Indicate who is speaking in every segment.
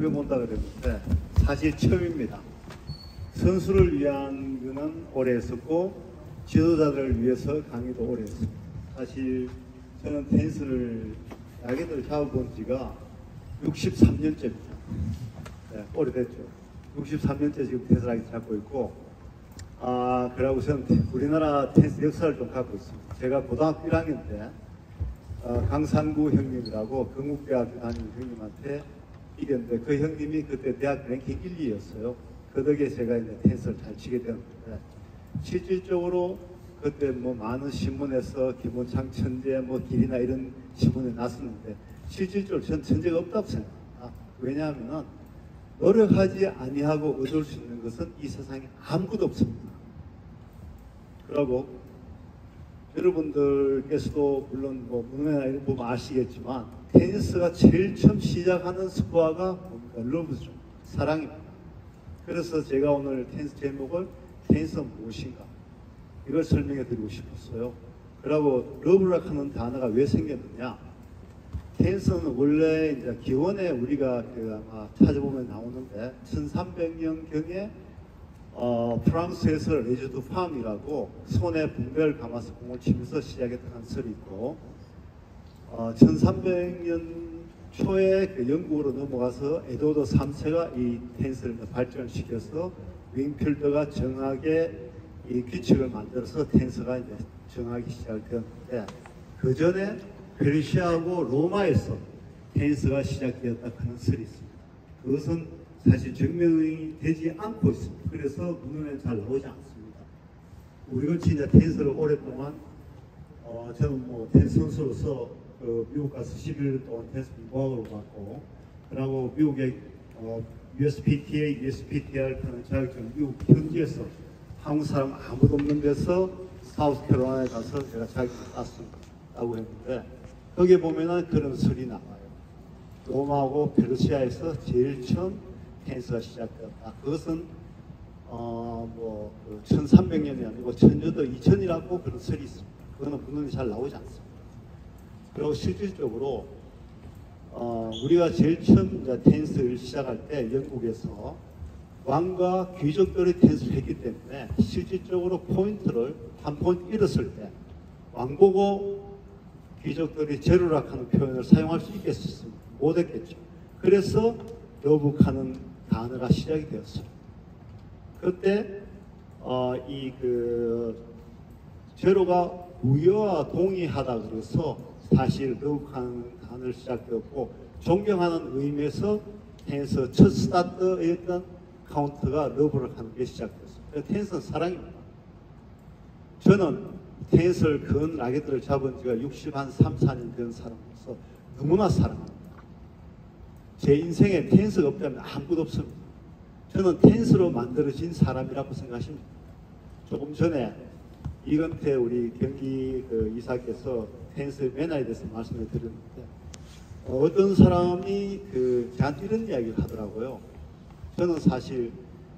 Speaker 1: 강변 온다 그랬는데 사실 처음입니다. 선수를 위한 거는 오래 했었고 지도자들을 위해서 강의도 오래 했습니다. 사실 저는 테니스를 라켓을 잡아본 지가 63년째입니다. 네, 오래됐죠. 63년째 지금 테니스 라켓 잡고 있고, 그러고 저는 우리나라 테니스 역사를 좀 갖고 있습니다. 제가 고등학교 1학년 때 강산구 형님이라고 경북대학교 다니는 형님한테 이겼는데 그 형님이 그때 대학 랭킹 1, 2였어요. 그 덕에 제가 이제 테니스를 잘 치게 되었는데, 실질적으로 그때 뭐 많은 신문에서 김원창 천재 뭐 길이나 이런 신문에 났었는데 실질적으로 전 천재가 없다고 생각합니다. 왜냐하면 노력하지 아니하고 얻을 수 있는 것은 이 세상에 아무것도 없습니다. 그리고 여러분들께서도 물론 뭐 문화나 이런 거 보면 아시겠지만 테니스가 제일 처음 시작하는 스코어가 뭡니까? 러브죠. 사랑입니다. 그래서 제가 오늘 테니스 제목을 테니스는 무엇인가 이걸 설명해 드리고 싶었어요. 그리고 러브라고 하는 단어가 왜 생겼느냐? 테니스는 원래 이제 기원에 우리가 아마 찾아보면 나오는데 1300년경에 프랑스에서 레저 두 팜이라고 손에 붕대를 감아서 공을 치면서 시작했던 설이 있고, 1300년 초에 그 영국으로 넘어가서 에드워드 3세가 이 테니스를 발전시켜서 윙필더가 정하게 이 규칙을 만들어서 테니스가 이제 정하기 시작되었는데, 그 전에 페르시아하고 로마에서 테니스가 시작되었다 하는 설이 있습니다. 그것은 사실 증명이 되지 않고 있습니다. 그래서 문헌에 잘 나오지 않습니다. 우리같이 이제 테니스를 오랫동안 저는 뭐 테니스 선수로서 미국 가서 11년 동안 테니스 공부학으로 갔고, 그리고 미국의 USPTA, USPTR 하는 자격증 미국 현지에서 한국 사람 아무도 없는 데서 사우스캐롤라이나에 가서 제가 자격증을 땄다고 했는데, 거기에 보면은 그런 설이 나와요. 로마하고 페르시아에서 제일 처음 테니스가 시작되었다. 그것은 뭐 1300년이 아니고 1000년도 2000이라고 그런 설이 있습니다. 그거는 문헌이 잘 나오지 않습니다. 그리고 실질적으로 우리가 제일 처음 이제 테니스를 시작할 때 영국에서 왕과 귀족들이 테니스를 했기 때문에 실질적으로 포인트를 한 포인트 잃었을 때 왕 보고 귀족들이 제로락하는 표현을 사용할 수 있겠습니까? 못했겠죠. 그래서 러브하는 단어가 시작이 되었어요. 그때 이 제로가 무효와 동의하다 그래서 사실 러브하는 단어를 시작되었고, 존경하는 의미에서 테니스 첫 스타트였던 카운트가 러브를 하는 게 시작됐어요. 테니스는 사랑입니다. 저는 테니스를 건 라켓들을 잡은 지가 3, 4년 된 사람으로서 너무나 사랑합니다. 제 인생에 테니스가 없다면 아무것도 없습니다. 저는 테니스로 만들어진 사람이라고 생각하십니다. 조금 전에 이건태 우리 경기 이사께서 테니스 매너에 대해서 말씀을 드렸는데, 어떤 사람이 저한테 이런 이야기를 하더라고요. 저는 사실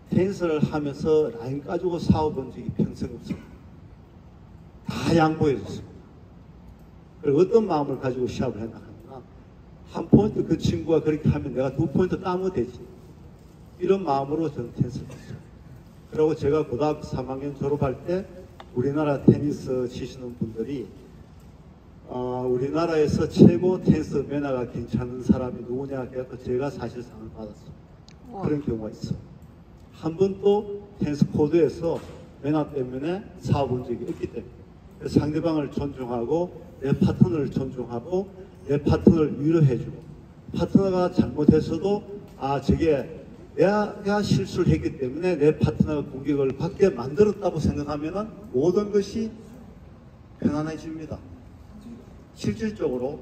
Speaker 1: 테니스를 하면서 라인 가지고 싸워본 적이 평생 없습니다. 다 양보해 줬습니다. 그리고 어떤 마음을 가지고 시합을 했나 하면, 한 포인트 그 친구가 그렇게 하면 내가 2포인트 따면 되지, 이런 마음으로 저는 테니스를 했어요. 그리고 제가 고등학교 3학년 졸업할 때 우리나라 테니스 치시는 분들이 우리나라에서 최고 테니스 매너가 괜찮은 사람이 누구냐 해서 제가 사실상을 받았어요. 그런 경우가 있어요. 한 번도 테니스 코드에서 매너 때문에 싸워본 적이 없기 때문에 상대방을 존중하고 내 파트너를 존중하고 내 파트너를 위로해주고, 파트너가 잘못했어도 저게 내가 실수를 했기 때문에 내 파트너가 공격을 받게 만들었다고 생각하면 모든 것이 편안해집니다. 실질적으로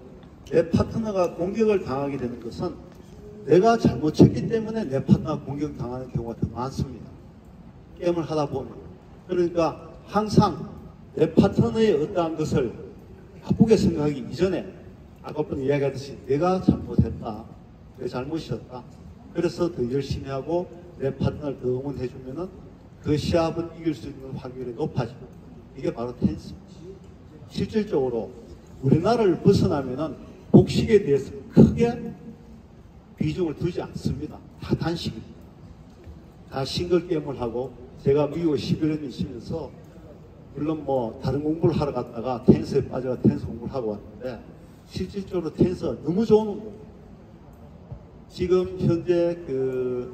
Speaker 1: 내 파트너가 공격을 당하게 되는 것은 내가 잘못했기 때문에 내 파트너가 공격당하는 경우가 더 많습니다. 게임을 하다 보면. 그러니까 항상 내 파트너의 어떠한 것을 나쁘게 생각하기 이전에 아까부터 이야기하듯이 내가 잘못했다, 내 잘못이었다, 그래서 더 열심히 하고 내 파트너를 더 응원해주면은 그 시합을 이길 수 있는 확률이 높아지고, 이게 바로 테니스입니다. 실질적으로 우리나라를 벗어나면은 복식에 대해서 크게 비중을 두지 않습니다. 다 단식입니다. 다 싱글 게임을 하고, 제가 미국에 11년 있으면서 물론 뭐 다른 공부를 하러 갔다가 테니스에 빠져가 테니스 공부를 하고 왔는데, 실질적으로 테니스가 너무 좋은 운동이에요. 지금 현재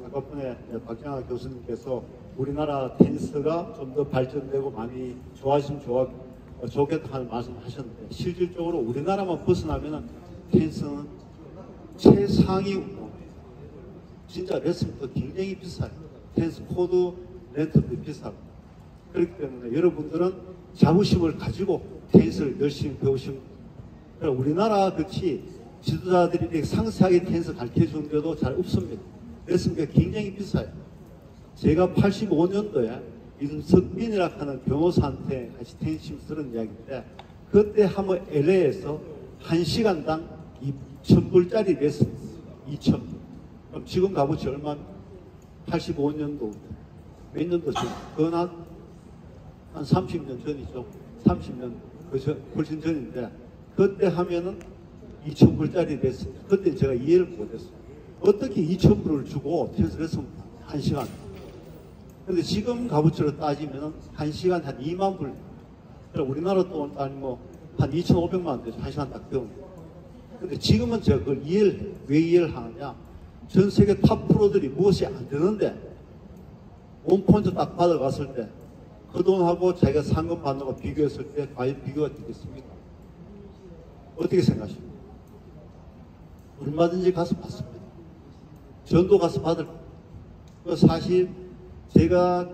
Speaker 1: 아까 전에 박경하 교수님께서 우리나라 테니스가 좀 더 발전되고 많이 좋아지면 좋겠다 하는 말씀 하셨는데, 실질적으로 우리나라만 벗어나면은 테니스는 최상위 운동. 진짜 레슨도 굉장히 비싸요. 테니스 코드 렌트도 비싸고. 그렇기 때문에 여러분들은 자부심을 가지고 테니스를 열심히 배우시면, 우리나라 같이 지도자들이 이렇게 상세하게 테니스 가르쳐 주는 데도 잘 없습니다. 레슨비가 굉장히 비싸요. 제가 85년도에 이석빈이라 하는 변호사한테 같이 테니스 치면서 들은 이야기인데, 그때 한번 LA에서 1시간당 2,000불짜리 레슨 2,000불. 그럼 지금 값어치 얼마? 85년도 몇 년도 전? 그건 한 30년 전이죠. 30년 훨씬 전인데, 그때 하면은 2,000불짜리 레슨. 그때 제가 이해를 못했어요. 어떻게 2,000불을 주고 테니스 레슨 1시간. 근데 지금 값어치로 따지면은 1시간 한 2만 불. 우리나라 돈 아니면 한 2,500만 원 되죠. 1시간 딱 배우는. 근데 지금은 제가 그걸 왜 이해를 하느냐. 전 세계 탑 프로들이 무엇이 안 되는데, 원포인트 딱 받아갔을 때, 그 돈하고 자기가 상금 받는 거 비교했을 때, 과연 비교가 되겠습니까? 어떻게 생각하십니까? 얼마든지 가서 받습니다. 전도 가서 받을 거예요. 사실, 제가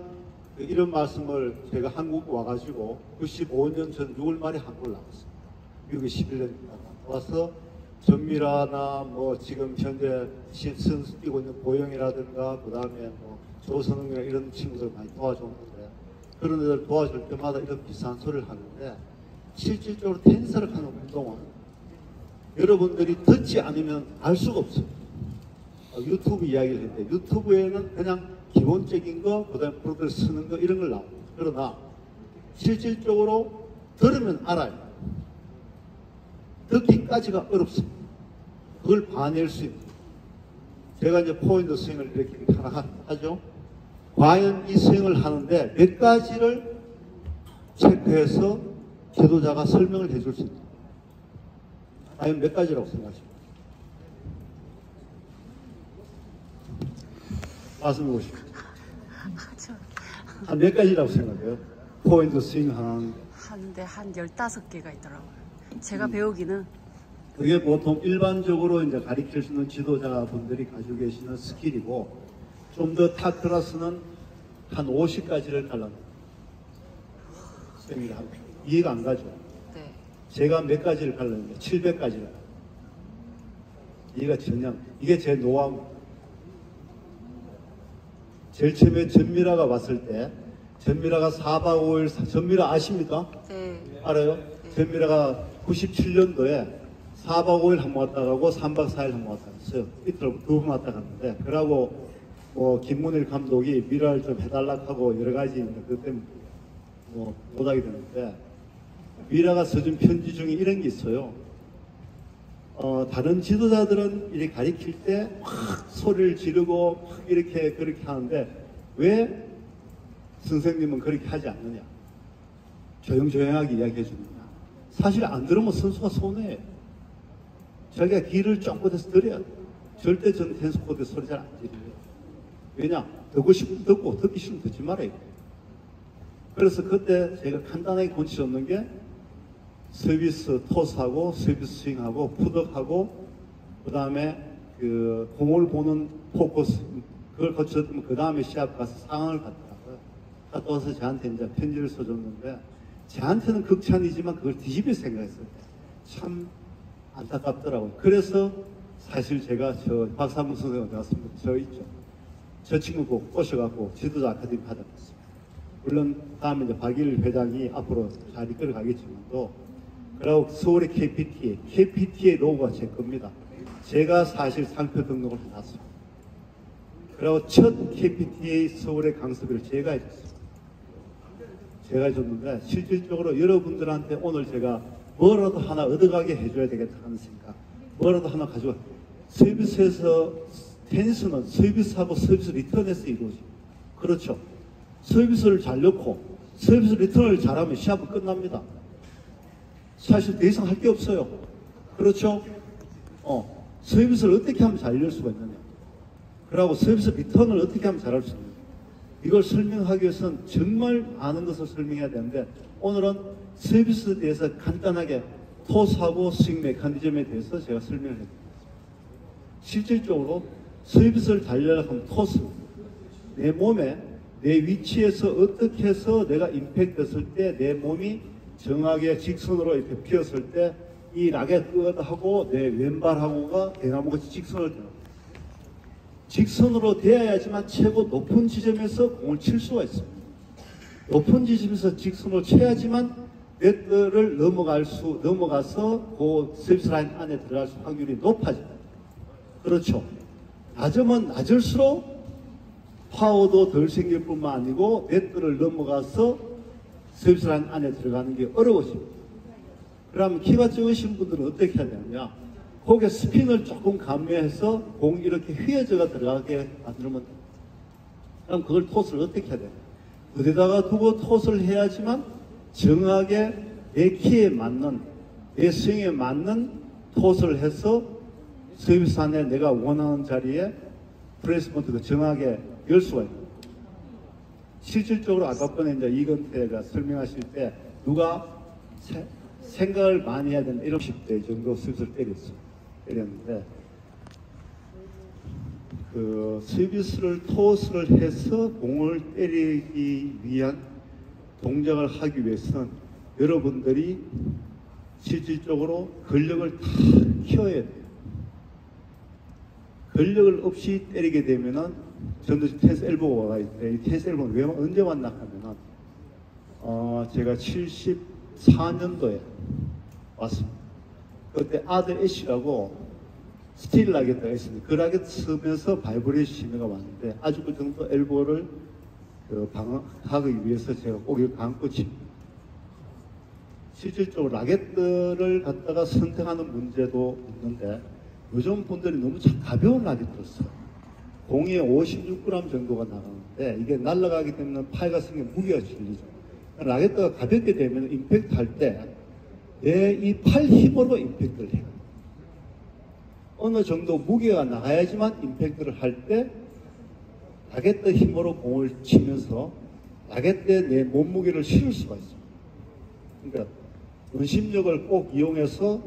Speaker 1: 이런 말씀을 제가 한국 와가지고 95년 전 6월 말에 한국을 나왔어요. 미국에 11년 와서 전미라나 뭐 지금 현재 선수 뛰고 있는 보영이라든가 그 다음에 뭐 조선웅이나 이런 친구들 많이 도와줬는데, 그런 애들 도와줄 때마다 이런 비싼 소리를 하는데, 실질적으로 테니스를 하는 운동은 여러분들이 듣지 않으면 알 수가 없어요. 유튜브 이야기를 했는데, 유튜브에는 그냥 기본적인 거, 그 다음에 프로들 쓰는 거 이런 걸 나옵니다. 그러나 실질적으로 들으면 알아요. 듣기까지가 어렵습니다. 그걸 봐낼 수 있는. 제가 이제 포인트 스윙을 이렇게 하나 하죠. 과연 이 스윙을 하는데 몇 가지를 체크해서 지도자가 설명을 해줄 수 있다. 과연 몇 가지라고 생각하십니까? 말씀해 보십시오. 한 몇 가지라고 생각해요? 포인트 스윙
Speaker 2: 하는데 한 15개가 있더라고요. 제가 배우기는.
Speaker 1: 그게 보통 일반적으로 이제 가르칠 수 있는 지도자분들이 가지고 계시는 스킬이고, 좀 더 탑 클래스는 한 50가지를 갈라놓습니다. 스윙을 합니다. 이해가 안 가죠?
Speaker 2: 네.
Speaker 1: 제가 몇 가지를 갈라놓는데 700가지를. 이해가 전혀. 이게 제 노하우. 제일 처음에 전미라가 왔을 때, 전미라가 4박 5일, 전미라 아십니까?
Speaker 2: 네.
Speaker 1: 알아요? 네. 전미라가 97년도에 4박 5일 한 번 왔다 가고 3박 4일 한 번 왔다 갔어요. 이틀 2번 왔다 갔는데, 그러고 뭐 김문일 감독이 미라를 좀 해달라고 하고 여러 가지 그때 뭐 못하게 됐는데, 미라가 써준 편지 중에 이런 게 있어요. 다른 지도자들은 이렇게 가르칠 때 막 소리를 지르고 막 이렇게 그렇게 하는데 왜 선생님은 그렇게 하지 않느냐? 조용조용하게 이야기해 주느냐? 사실 안 들으면 선수가 손해예요. 자기가 귀를 쫑긋해서 들어야 돼. 절대 전 테니스 코트에 소리 잘 안 지르요. 왜냐? 듣고 싶으면 듣고 듣기 싫으면 듣지 말아요. 그래서 그때 제가 간단하게 고치셨는 게 서비스 토스하고 서비스 스윙하고 푸덕하고 그 다음에 그 공을 보는 포커스 그걸 거쳤으면 그 다음에 시합 가서 상황을 갔더라고요. 갔다 와서 저한테 이제 편지를 써줬는데, 저한테는 극찬이지만 그걸 뒤집어 생각했어요. 참 안타깝더라고요. 그래서 사실 제가 저 박사문 선생님 어디 갔습니까? 저 있죠. 저 친구 꼭 꼬셔갖고 지도자 아카데미 받아봤습니다. 물론 다음에 이제 박일 회장이 앞으로 잘 이끌어 가겠지만도, 그리고 서울의 KPTA 로고가 제 겁니다. 제가 사실 상표 등록을 해놨습니다. 그리고 첫 KPTA 서울의 강습을 제가 해줬습니다. 제가 해줬는데, 실질적으로 여러분들한테 오늘 제가 뭐라도 하나 얻어가게 해줘야 되겠다 하는 생각, 뭐라도 하나 가지고, 서비스에서 텐스는 서비스하고 서비스 리턴에서 이루어집니다. 그렇죠. 서비스를 잘 넣고 서비스 리턴을 잘하면 시합은 끝납니다. 사실 더 이상 할 게 없어요. 그렇죠? 서비스를 어떻게 하면 잘 이룰 수가 있느냐. 그리고 서비스 리턴을 어떻게 하면 잘할 수 있느냐. 이걸 설명하기 위해서는 정말 많은 것을 설명해야 되는데 오늘은 서비스에 대해서 간단하게 토스하고 스윙 메커니즘에 대해서 제가 설명을 해드립니다. 실질적으로 서비스를 달려고 하면 토스, 내 몸에 내 위치에서 어떻게 해서 내가 임팩트 했을 때 내 몸이 정확하게 직선으로 이렇게 피었을 때 이 라켓 끝하고 내 왼발하고가 대나무같이 직선으로 되는 거예요. 직선으로 되어야지만 최고 높은 지점에서 공을 칠 수가 있습니다. 높은 지점에서 직선으로 쳐야지만 네트를 넘어가서 그 서비스 라인 안에 들어갈 수 확률이 높아집니다. 그렇죠. 낮으면 낮을수록 파워도 덜 생길 뿐만 아니고 네트를 넘어가서 서비스 라인 안에 들어가는 게 어려워집니다. 그러면 키가 적으신 분들은 어떻게 해야 되느냐. 거기에 스핀을 조금 감면해서 공이 이렇게 휘어져가 들어가게 만들면 됩니다. 그럼 그걸 토스를 어떻게 해야 되냐. 어디다가 두고 토스를 해야지만 정확하게 내 키에 맞는, 내 스윙에 맞는 토스를 해서 서비스 안에 내가 원하는 자리에 플레이스먼트가 정확하게 열 수가 있는 거예요. 실질적으로 아까 전에 이제 이건태가 설명하실 때 누가 생각을 많이 해야 되는 70대 정도 서비스를 때렸는데 그 서비스를 토스를 해서 공을 때리기 위한 동작을 하기 위해서는 여러분들이 실질적으로 근력을 다 키워야 돼요. 근력을 없이 때리게 되면은 저도 테니스 엘보가 있는데 이 테니스 엘보는 왜 언제 왔나 하면은 제가 74년도에 왔습니다. 그때 아들 애쉬라고 스틸 라켓가 있습니다. 그 라켓 쓰면서 바이브레이션 심해가 왔는데 아주 그 정도 엘보를 방어하기 위해서 제가 꼭 이렇게 감고 칩니다. 실질적으로 라켓들을 갖다가 선택하는 문제도 있는데 요즘 분들이 너무 가벼운 라켓을 써요. 공이 56g 정도가 나가는데 이게 날아가기 때문에 파이가 생겨 무게가 실리죠. 라켓가 가볍게 되면 임팩트 할 때 내 이 팔 힘으로 임팩트를 해요. 어느 정도 무게가 나가야지만 임팩트를 할 때 라켓 힘으로 공을 치면서 라켓에 내 몸무게를 실을 수가 있습니다. 그러니까 원심력을 꼭 이용해서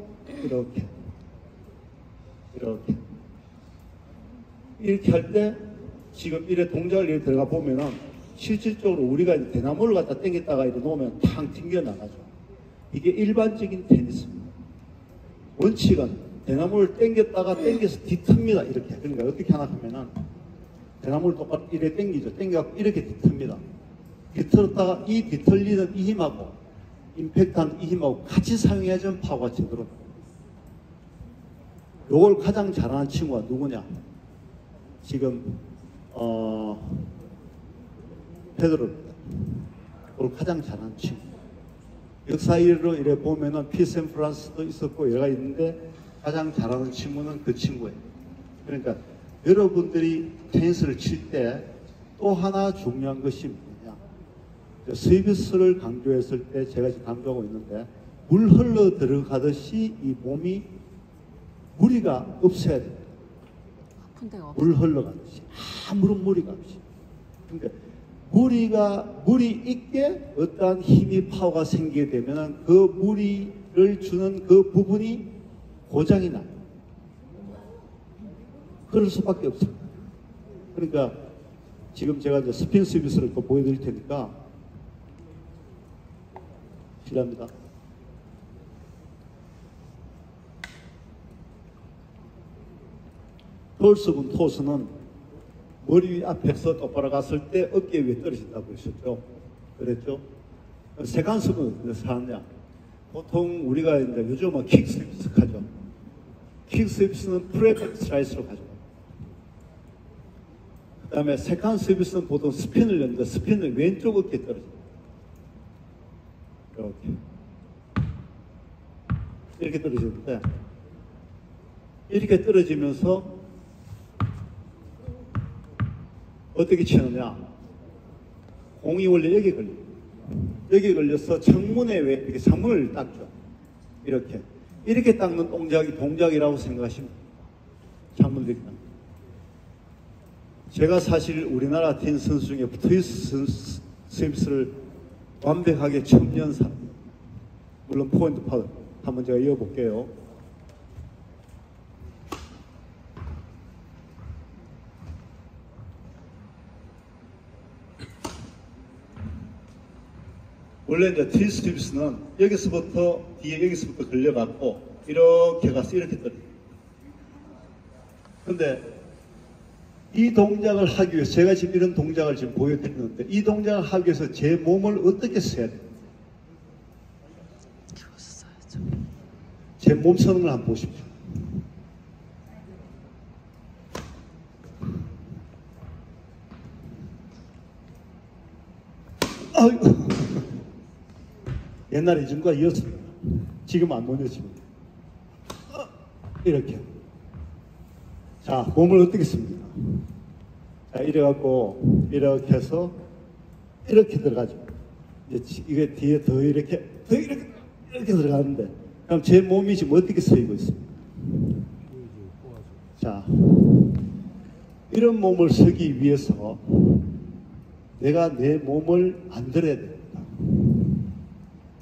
Speaker 1: 이렇게 할 때 지금 이래 동작을 이렇게 들어가 보면은 실질적으로 우리가 대나무를 갖다 당겼다가 이렇게 놓으면 탕 튕겨 나가죠. 이게 일반적인 테니스입니다. 원칙은 대나무를 당겼다가 당겨서 뒤틉니다. 이렇게. 그러니까 어떻게 하나 하면은 대나무를 똑바로 이렇게 당기죠. 당겨갖고 이렇게 뒤틉니다. 뒤틀었다가 이 뒤틀리는 이 힘하고 임팩트하는 이 힘하고 같이 사용해야지 파워가 제대로. 요걸 가장 잘하는 친구가 누구냐? 지금 페드로입니다. 그걸 가장 잘하는 친구. 역사일로 이래 보면은 피센 프랑스도 있었고 여러 가지 있는데 가장 잘하는 친구는 그 친구예요. 그러니까 여러분들이 테니스를 칠 때 또 하나 중요한 것이 뭐냐? 서비스를 강조했을 때 제가 지금 강조하고 있는데 물 흘러 들어가듯이 이 몸이 무리가 없어야 됩니다. 물 흘러가듯이 아무런 무리가 없이. 그러니까 물이 있게 어떠한 힘이 파워가 생기게 되면 그 무리를 주는 그 부분이 고장이 나요. 그럴 수밖에 없습니다. 그러니까 지금 제가 이제 스핀 서비스를 또 보여드릴 테니까 실례합니다. 톨스분 토스는 머리 앞에서 똑바로 갔을 때 어깨 위에 떨어진다고 했었죠. 그랬죠? 세컨스분 그래서 하느냐? 보통 우리가 이제 요즘은 킥 서비스 하죠. 킥 서비스는 프레펙트 스라이스로 가져가요. 그 다음에 세컨 서비스는 보통 스핀을 넣는데 스핀을 왼쪽 어깨에 떨어져요. 이렇게 떨어지는데 이렇게 떨어지면서 어떻게 치느냐. 공이 원래 여기 걸려. 여기 걸려서 창문에 왜 이렇게 창문을 닦죠. 이렇게 닦는 동작이라고 생각하시면 창문들이 닦는. 제가 사실 우리나라 테니스 선수 중에 트위스트 서비스를 완벽하게 처음 연 사람. 물론 포인트 파울 한번 제가 이어볼게요. 원래 이제 트위스트 서비스는 여기서부터 뒤에 여기서부터 걸려갖고 이렇게 가서 이렇게 떨어져요. 근데 이 동작을 하기 위해서 제가 지금 이런 동작을 지금 보여드리는데 이 동작을 하기 위해서 제 몸을 어떻게 써야 돼요? 제 몸 쓰는 걸 한번 보십시오. 아이고. 옛날에 이 정도가 이었습니다. 지금 안 보여집니다. 이렇게. 자, 몸을 어떻게 씁니까? 자, 이래갖고, 이렇게 해서, 이렇게 들어가죠. 이제 이게 뒤에 더 이렇게 들어가는데, 그럼 제 몸이 지금 어떻게 쓰이고 있습니까? 자, 이런 몸을 쓰기 위해서 내가 내 몸을 안 들어야 됩니다.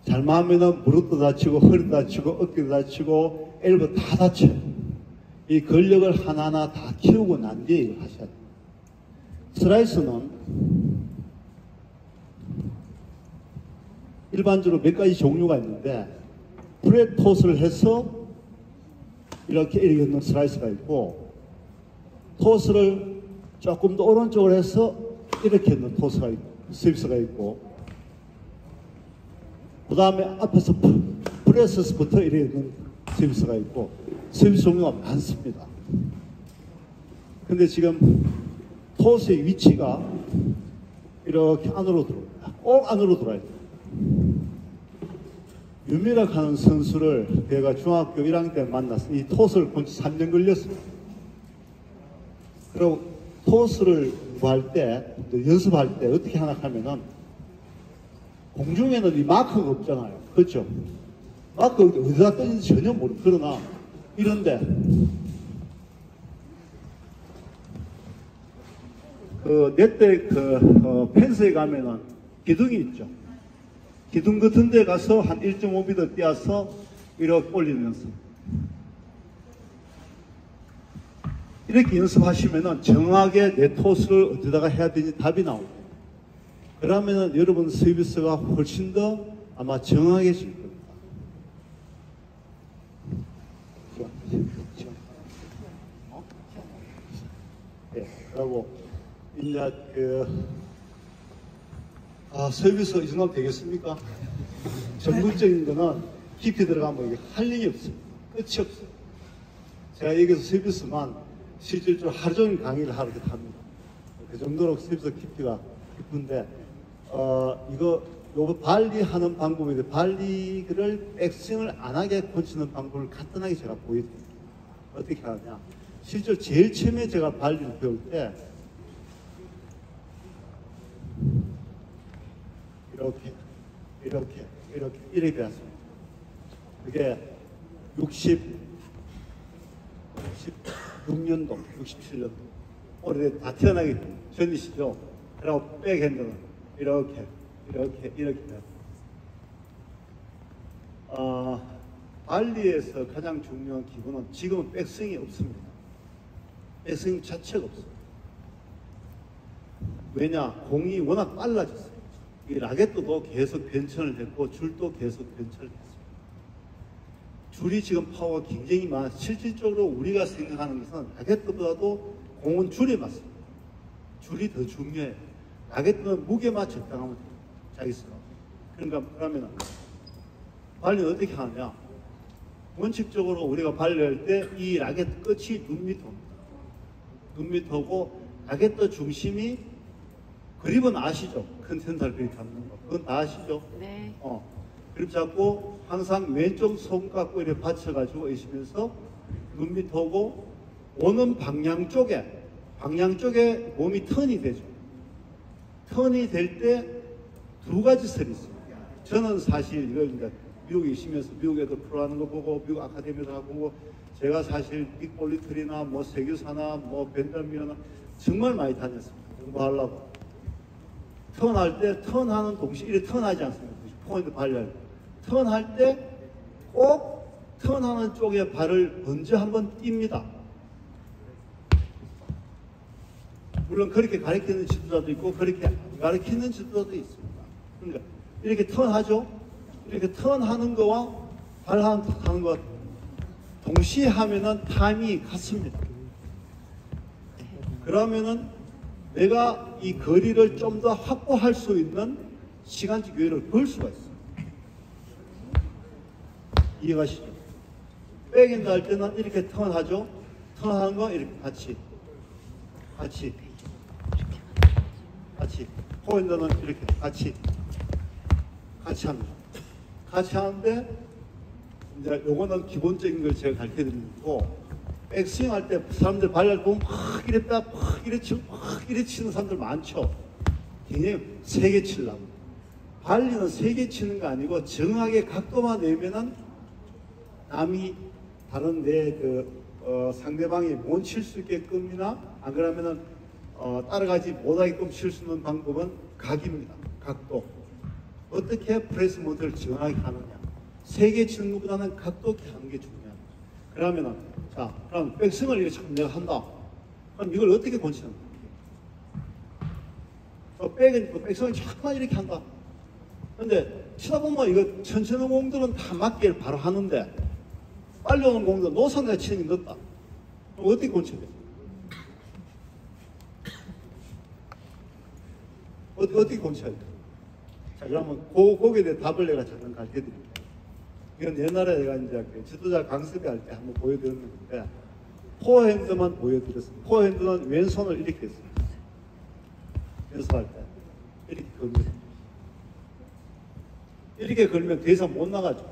Speaker 1: 잘못하면 무릎도 다치고, 허리도 다치고, 어깨도 다치고, 엘보 다 다쳐요. 이 근력을 하나하나 다 키우고 난 뒤에 이걸 하셔야 돼요. 슬라이스는 일반적으로 몇 가지 종류가 있는데, 프렛 토스를 해서 이렇게 넣는 슬라이스가 있고, 토스를 조금 더 오른쪽으로 해서 이렇게 넣는 토스가 있고, 서비스가 있고, 그 다음에 앞에서 프레스부터 이렇게 있는 서비스가 있고, 서비스 종류가 많습니다. 근데 지금 토스의 위치가 이렇게 안으로 들어옵니다. 꼭 안으로 들어야 돼요. 유미락 하는 선수를 제가 중학교 1학년 때 만났어요. 이 토스를 본 지 3년 걸렸어요. 그리고 토스를 구할 때, 연습할 때 어떻게 하나 하면은 공중에는 이 마크가 없잖아요. 그렇죠? 마크 어디다 던지는지 전혀 모르고. 그러나 이런데 그 네트 펜스에 가면은 기둥이 있죠. 기둥 같은 데 가서 한 1.5m 띄어서 이렇게 올리면서 이렇게 연습하시면은 정확하게 내 토스를 어디다가 해야 되는지 답이 나옵니다. 그러면은 여러분 서비스가 훨씬 더 아마 정확해질 겁니다. 네, 그리고 이제 서비스 이 정도면 되겠습니까? 전문적인 거는 깊이 들어가면 이게 할 일이 없어요. 끝이 없어요. 제가 여기서 서비스만 실질적으로 하루 종일 강의를 하러 합니다. 그 정도로 서비스 깊이가 깊은데, 요거 발리하는 방법인데, 발리를 백스윙을 안 하게 고치는 방법을 간단하게 제가 보여드립니다. 어떻게 하느냐. 실제로 제일 처음에 제가 발리를 배울 때, 이렇게 배웠습니다. 그게 66년도, 67년도. 올해 다 태어나기 전이시죠? 그리고 백핸드는 이렇게 배웠습니다. 발리에서 가장 중요한 기본은 지금은 백스윙이 없습니다. 백스윙 자체가 없어요. 왜냐? 공이 워낙 빨라졌어요. 이 라켓도 계속 변천을 했고 줄도 계속 변천을 했습니다. 줄이 지금 파워가 굉장히 많아. 실질적으로 우리가 생각하는 것은 라켓보다도 공은 줄에 맞습니다. 줄이 더 중요해요. 라켓은 무게만 적당하면 돼요. 자기스가. 그러면 발리는 어떻게 하느냐? 원칙적으로 우리가 발리할 때 이 라켓 끝이 6m입니다. 6m고 라켓 중심이 그립은 아시죠? 컨텐탈 그립 잡는 거. 그건 다 아시죠?
Speaker 2: 네.
Speaker 1: 그립 잡고 항상 왼쪽 손 갖고 이렇게 받쳐가지고 있으면서 눈 밑 오고 오는 방향 쪽에 몸이 턴이 되죠. 턴이 될 때 두 가지 설이 있습니다. 저는 사실 이걸 이제 미국에 있으면서 미국에도 프로하는 거 보고 미국 아카데미도 하고 제가 사실 빅볼리트리나 뭐 세규사나 뭐 벤더미어나 정말 많이 다녔습니다. 공부하려고. 턴할 때 턴하는 동시에 이렇게 턴하지 않습니까? 포인트 발열. 턴할 때 꼭 턴하는 쪽에 발을 먼저 한번 띕니다. 물론 그렇게 가르치는 지도자도 있고 그렇게 안 가르치는 지도자도 있습니다. 그러니까 이렇게 턴하죠. 이렇게 턴하는 거와 발하는 거 동시에 하면은 타임이 같습니다. 그러면은 내가 이 거리를 좀 더 확보할 수 있는 시간적 여유를 벌 수가 있어요. 이해가시죠? 백핸드 할 때는 이렇게 턴하죠. 턴하는 거 이렇게 같이 포핸드는 이렇게 같이 합니다. 같이 하는데 이제 요거는 기본적인 걸 제가 가르쳐 드리는 거고, 백스윙 할 때 사람들 발을 보면 막 이랬다 막 이래 치는 사람들 많죠. 굉장히 세게 치려고. 발리는 세게 치는 거 아니고 정확하게 각도만 내면은 남이 다른 상대방이 못 칠 수 있게끔이나 안 그러면은 따라가지 못하게끔 칠 수 있는 방법은 각입니다. 각도. 어떻게 프레스 모드를 정확하게 하느냐. 세게 치는 것보다는 각도 있게 하는 게 중요합니다. 그러면은 자, 그럼 백스윙을 이렇게 자꾸 내가 한다. 그럼 이걸 어떻게 고치는 거야? 백스윙을 자꾸만 이렇게 한다. 근데 치다 보면 이거 천천히 오는 공들은 다 맞게 바로 하는데 빨리 오는 공들은 노선에 치는 게 늦다. 그럼 어떻게 고쳐야 돼? 어떻게 고쳐야 돼? 자, 그러면 거기에 대해 답을 내가 잠깐 가르쳐드립니다. 이건 옛날에 내가 이제 지도자 강습회 할 때 한번 보여드렸는데, 포핸드만 보여드렸습니다. 포핸드는 왼손을 이렇게 했습니다. 연습할 때. 이렇게 걸면. 이렇게 걸면 더 이상 못 나가죠.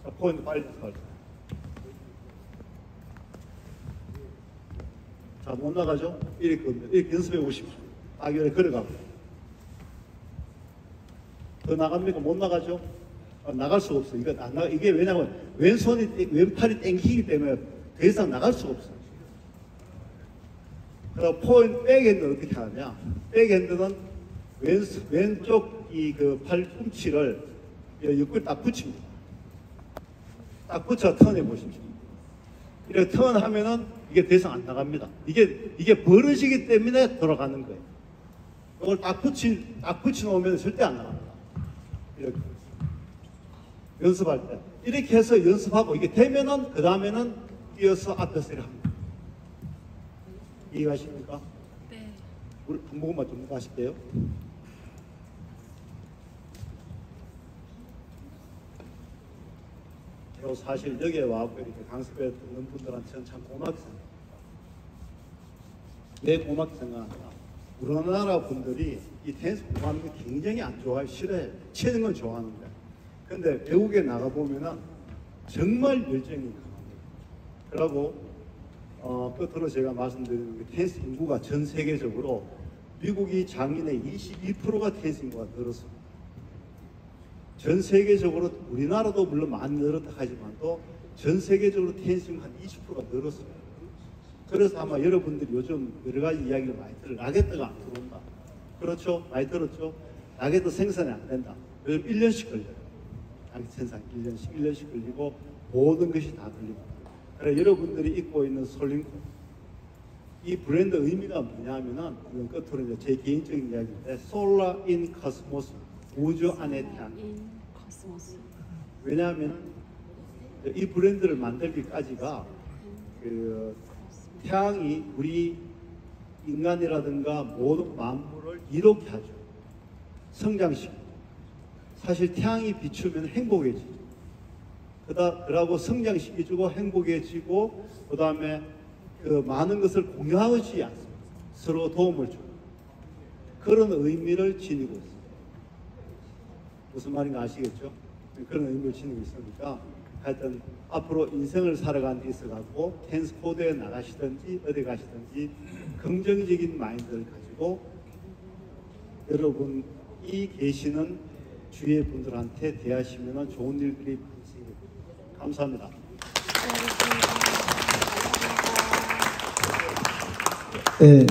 Speaker 1: 자, 포핸드 빨리 연습할 때. 자, 못 나가죠? 이렇게 걸면. 이렇게 연습해 보십시오. 딱 이렇게 걸어가고. 더 나갑니까? 못 나가죠? 나갈 수가 없어요. 이거 안 나가. 이게 왜냐면 왼팔이 땡기기 때문에 더 이상 나갈 수가 없어요. 그래서 백핸드는 어떻게 하느냐? 백핸드는 왼쪽 팔꿈치를 옆구리 딱 붙입니다. 딱 붙여 턴해 보십시오. 이렇게 턴하면은 이게 더 이상 안 나갑니다. 이게 벌어지기 때문에 돌아가는 거예요. 이걸 딱 붙여놓으면 절대 안 나갑니다. 이렇게. 연습할 때. 이렇게 해서 연습하고 이게 되면은 그 다음에는 뛰어서 앞에서 이렇게 합니다. 이해가십니까?
Speaker 2: 네.
Speaker 1: 우리 한 모금만 좀 하실게요. 그리고 사실 여기에 와서 이렇게 강습에 듣는 분들한테는 참 고맙게 생각합니다. 왜 고맙게 생각하냐? 우리나라 분들이 이 테니스 공부하는 거 굉장히 안 좋아해요. 싫어해요. 치는 건 좋아하는데. 근데 외국에 나가보면은 정말 열정이 강합니다. 그리고 끝으로 제가 말씀드리는 게 테니스 인구가 전 세계적으로 미국이 작년에 22%가 테니스 인구가 늘었습니다. 전 세계적으로 우리나라도 물론 많이 늘었다 하지만 또 전 세계적으로 테니스 인구가 한 20%가 늘었습니다. 그래서 아마 여러분들이 요즘 여러 가지 이야기를 많이 들어요. 라켓트가 안 들어온다. 그렇죠? 많이 들었죠? 라켓트 생산이 안 된다. 요즘 1년씩 걸려요. 라켓 생산 1년씩 걸리고 모든 것이 다 걸립니다. 그래서 여러분들이 입고 있는 솔링코, 이 브랜드 의미가 뭐냐면은 이건 끝으로 이제 제 개인적인 이야기인데, 솔라 인 코스모스, 우주 안의 태양. 왜냐하면 이 브랜드를 만들기까지가 태양이 우리 인간이라든가 모든 만물을 이롭게 하죠. 성장시키고. 사실 태양이 비추면 행복해지죠. 그러고 성장시켜주고 행복해지고, 그 다음에 많은 것을 공유하지 않습니다. 서로 도움을 주고. 그런 의미를 지니고 있습니다. 무슨 말인가 아시겠죠? 그런 의미를 지니고 있으니까 하여튼 앞으로 인생을 살아가는 데 있어가지고 텐스 코드에 나가시든지 어디 가시든지 긍정적인 마인드를 가지고 여러분 이 계시는 주위의 분들한테 대하시면 좋은 일들이 있습니다. 감사합니다.
Speaker 3: 네.